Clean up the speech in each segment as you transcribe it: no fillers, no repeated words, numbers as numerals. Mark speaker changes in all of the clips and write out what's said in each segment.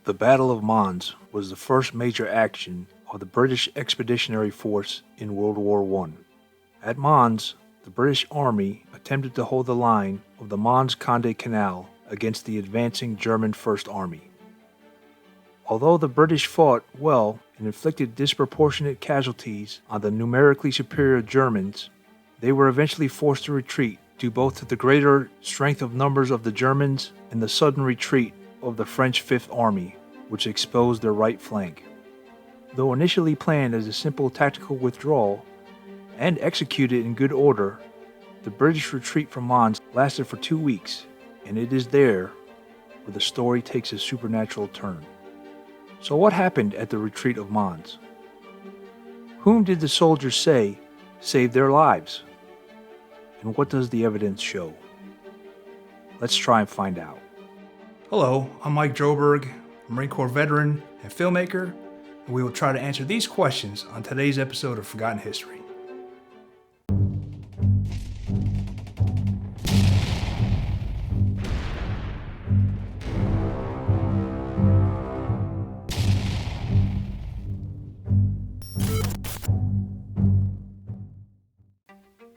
Speaker 1: The Battle of Mons was the first major action of the British Expeditionary Force in World War I. At Mons, the British Army attempted to hold the line of the Mons-Condé Canal against the advancing German First Army. Although the British fought well and inflicted disproportionate casualties on the numerically superior Germans, they were eventually forced to retreat due both to the greater strength of numbers of the Germans and the sudden retreat of the French Fifth Army, which exposed their right flank. Though initially planned as a simple tactical withdrawal and executed in good order, the British retreat from Mons lasted for 2 weeks, and it is there where the story takes a supernatural turn. So what happened at the retreat of Mons? Whom did the soldiers say saved their lives? And what does the evidence show? Let's try and find out.
Speaker 2: Hello, I'm Mike Droberg, Marine Corps veteran and filmmaker, and we will try to answer these questions on today's episode of Forgotten History.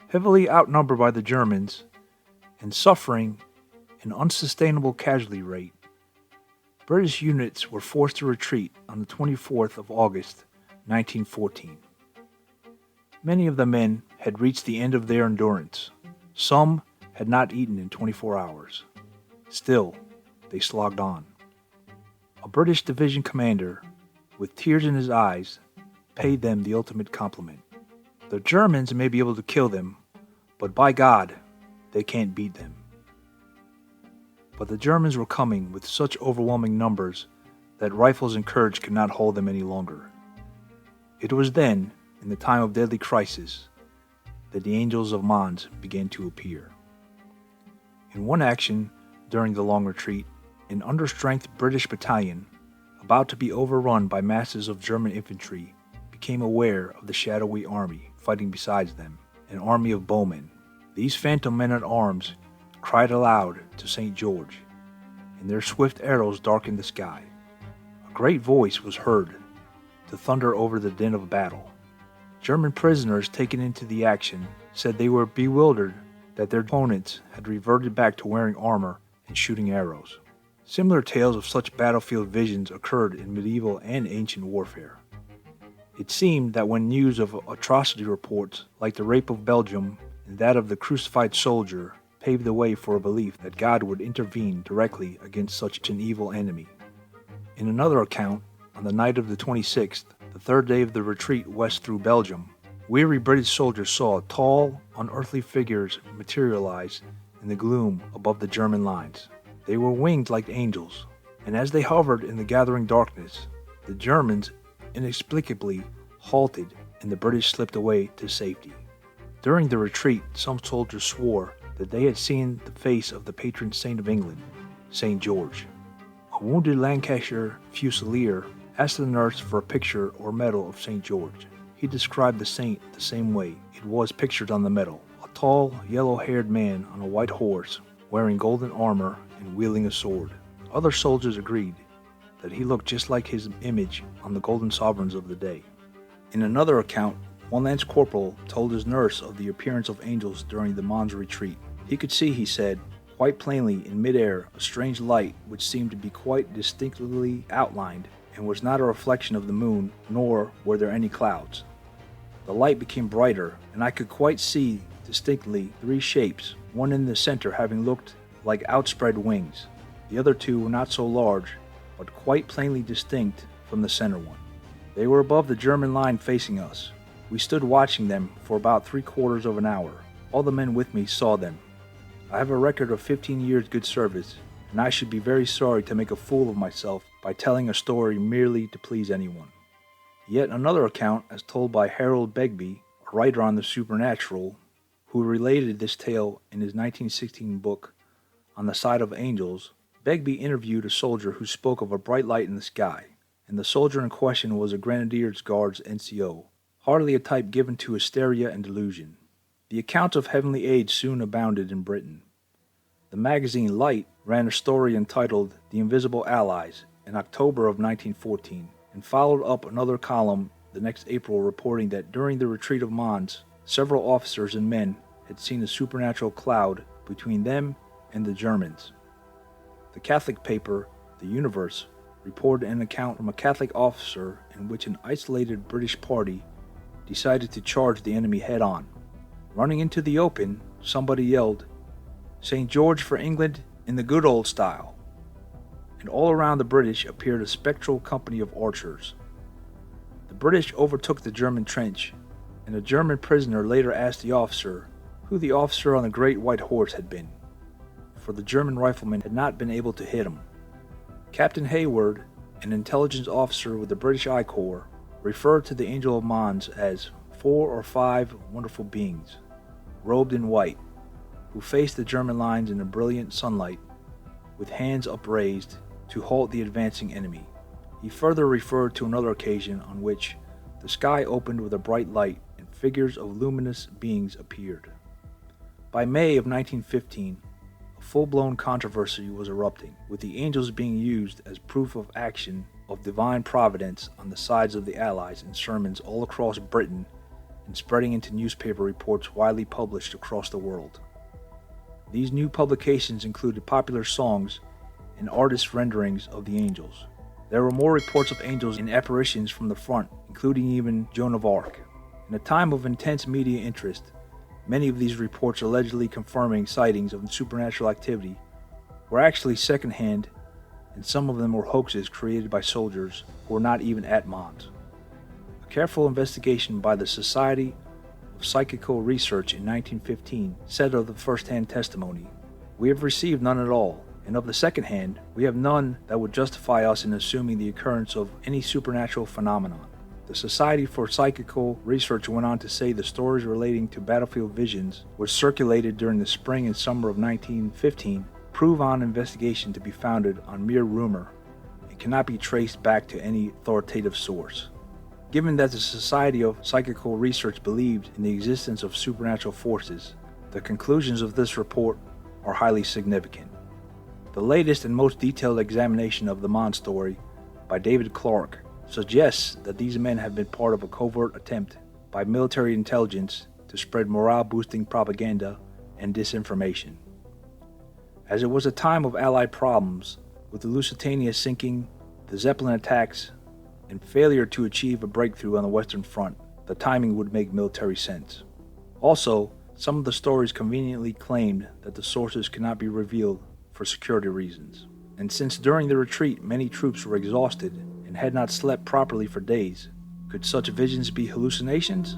Speaker 1: Heavily outnumbered by the Germans and suffering an unsustainable casualty rate, British units were forced to retreat on the 24th of August, 1914. Many of the men had reached the end of their endurance. Some had not eaten in 24 hours. Still, they slogged on. A British division commander, with tears in his eyes, paid them the ultimate compliment. The Germans may be able to kill them, but by God, they can't beat them. But the Germans were coming with such overwhelming numbers that rifles and courage could not hold them any longer. It was then, in the time of deadly crisis, that the Angels of Mons began to appear. In one action during the long retreat, an understrength British battalion, about to be overrun by masses of German infantry, became aware of the shadowy army fighting beside them, an army of Bowmen. These phantom men-at-arms cried aloud to St. George, and their swift arrows darkened the sky. A great voice was heard to thunder over the din of battle. German prisoners taken into the action said they were bewildered that their opponents had reverted back to wearing armor and shooting arrows. Similar tales of such battlefield visions occurred in medieval and ancient warfare. It seemed that when news of atrocity reports like the rape of Belgium and that of the crucified soldier paved the way for a belief that God would intervene directly against such an evil enemy. In another account, on the night of the 26th, the third day of the retreat west through Belgium, weary British soldiers saw tall, unearthly figures materialize in the gloom above the German lines. They were winged like angels, and as they hovered in the gathering darkness, the Germans inexplicably halted and the British slipped away to safety. During the retreat, some soldiers swore that they had seen the face of the patron saint of England, St. George. A wounded Lancashire Fusilier asked the nurse for a picture or medal of St. George. He described the saint the same way it was pictured on the medal, a tall, yellow-haired man on a white horse, wearing golden armor and wielding a sword. Other soldiers agreed that he looked just like his image on the golden sovereigns of the day. In another account, one lance corporal told his nurse of the appearance of angels during the Mons retreat. He could see, he said, quite plainly in midair a strange light which seemed to be quite distinctly outlined and was not a reflection of the moon, nor were there any clouds. The light became brighter, and I could quite see distinctly 3 shapes, one in the center having looked like outspread wings. The other 2 were not so large, but quite plainly distinct from the center one. They were above the German line facing us. We stood watching them for about 3/4 of an hour. All the men with me saw them. I have a record of 15 years good service, and I should be very sorry to make a fool of myself by telling a story merely to please anyone. Yet another account, as told by Harold Begbie, a writer on the supernatural, who related this tale in his 1916 book, On the Side of Angels. Begbie interviewed a soldier who spoke of a bright light in the sky, and the soldier in question was a Grenadiers Guards NCO, hardly a type given to hysteria and delusion. The accounts of heavenly aid soon abounded in Britain. The magazine Light ran a story entitled The Invisible Allies, in October of 1914, and followed up another column the next April reporting that during the retreat of Mons, several officers and men had seen a supernatural cloud between them and the Germans. The Catholic paper, The Universe, reported an account from a Catholic officer in which an isolated British party decided to charge the enemy head-on. Running into the open, somebody yelled, "St. George for England in the good old style," and all around the British appeared a spectral company of archers. The British overtook the German trench, and a German prisoner later asked the officer who the officer on the Great White Horse had been, for the German riflemen had not been able to hit him. Captain Hayward, an intelligence officer with the British I Corps, referred to the Angel of Mons as 4 or 5 wonderful beings, robed in white, who faced the German lines in the brilliant sunlight, with hands upraised to halt the advancing enemy. He further referred to another occasion on which the sky opened with a bright light and figures of luminous beings appeared. By May of 1915, a full-blown controversy was erupting, with the angels being used as proof of action of divine providence on the sides of the Allies in sermons all across Britain and spreading into newspaper reports widely published across the world. These new publications included popular songs and artist renderings of the angels. There were more reports of angels and apparitions from the front, including even Joan of Arc. In a time of intense media interest, many of these reports allegedly confirming sightings of supernatural activity were actually secondhand, and some of them were hoaxes created by soldiers who were not even at Mons. A careful investigation by the Society of Psychical Research in 1915 said of the first-hand testimony, "We have received none at all, and of the second-hand, we have none that would justify us in assuming the occurrence of any supernatural phenomenon." The Society for Psychical Research went on to say the stories relating to battlefield visions, which circulated during the spring and summer of 1915, prove on investigation to be founded on mere rumor and cannot be traced back to any authoritative source. Given that the Society of Psychical Research believed in the existence of supernatural forces, the conclusions of this report are highly significant. The latest and most detailed examination of the Mons story by David Clark suggests that these men have been part of a covert attempt by military intelligence to spread morale-boosting propaganda and disinformation. As it was a time of Allied problems, with the Lusitania sinking, the Zeppelin attacks, and failure to achieve a breakthrough on the Western Front, the timing would make military sense. Also, some of the stories conveniently claimed that the sources could not be revealed for security reasons. And since during the retreat many troops were exhausted and had not slept properly for days, could such visions be hallucinations?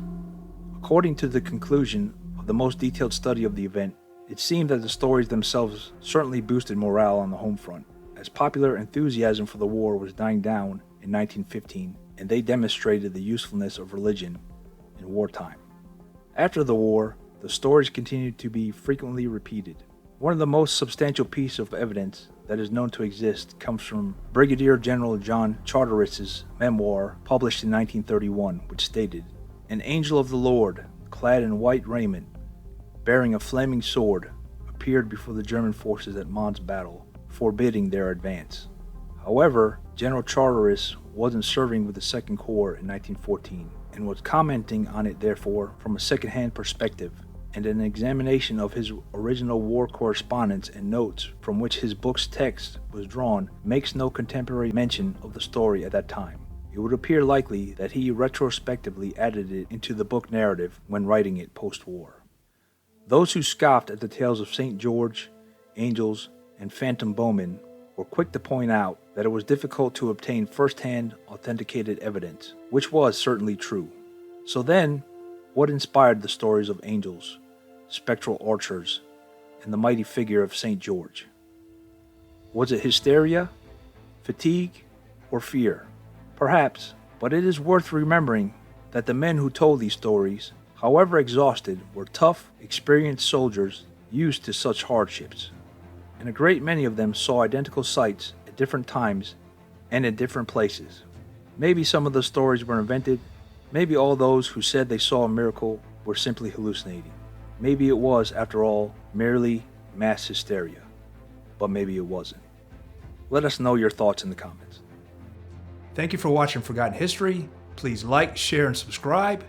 Speaker 1: According to the conclusion of the most detailed study of the event, it seemed that the stories themselves certainly boosted morale on the home front, as popular enthusiasm for the war was dying down in 1915, and they demonstrated the usefulness of religion in wartime. After the war, the stories continued to be frequently repeated. One of the most substantial pieces of evidence that is known to exist comes from Brigadier General John Charteris's memoir published in 1931, which stated, "An angel of the Lord, clad in white raiment, bearing a flaming sword, appeared before the German forces at Mons battle, forbidding their advance." However, General Charteris wasn't serving with the Second Corps in 1914, and was commenting on it therefore from a second-hand perspective, and an examination of his original war correspondence and notes from which his book's text was drawn makes no contemporary mention of the story at that time. It would appear likely that he retrospectively added it into the book narrative when writing it post-war. Those who scoffed at the tales of St. George, angels, and phantom bowmen were quick to point out that it was difficult to obtain first-hand authenticated evidence, which was certainly true. So then, what inspired the stories of angels, spectral archers, and the mighty figure of St. George? Was it hysteria, fatigue, or fear? Perhaps, but it is worth remembering that the men who told these stories, however exhausted, were tough, experienced soldiers used to such hardships, and a great many of them saw identical sights at different times and in different places. Maybe some of the stories were invented, maybe all those who said they saw a miracle were simply hallucinating. Maybe it was, after all, merely mass hysteria, but maybe it wasn't. Let us know your thoughts in the comments.
Speaker 2: Thank you for watching Forgotten History. Please like, share, and subscribe.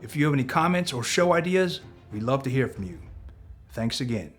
Speaker 2: If you have any comments or show ideas, we'd love to hear from you. Thanks again.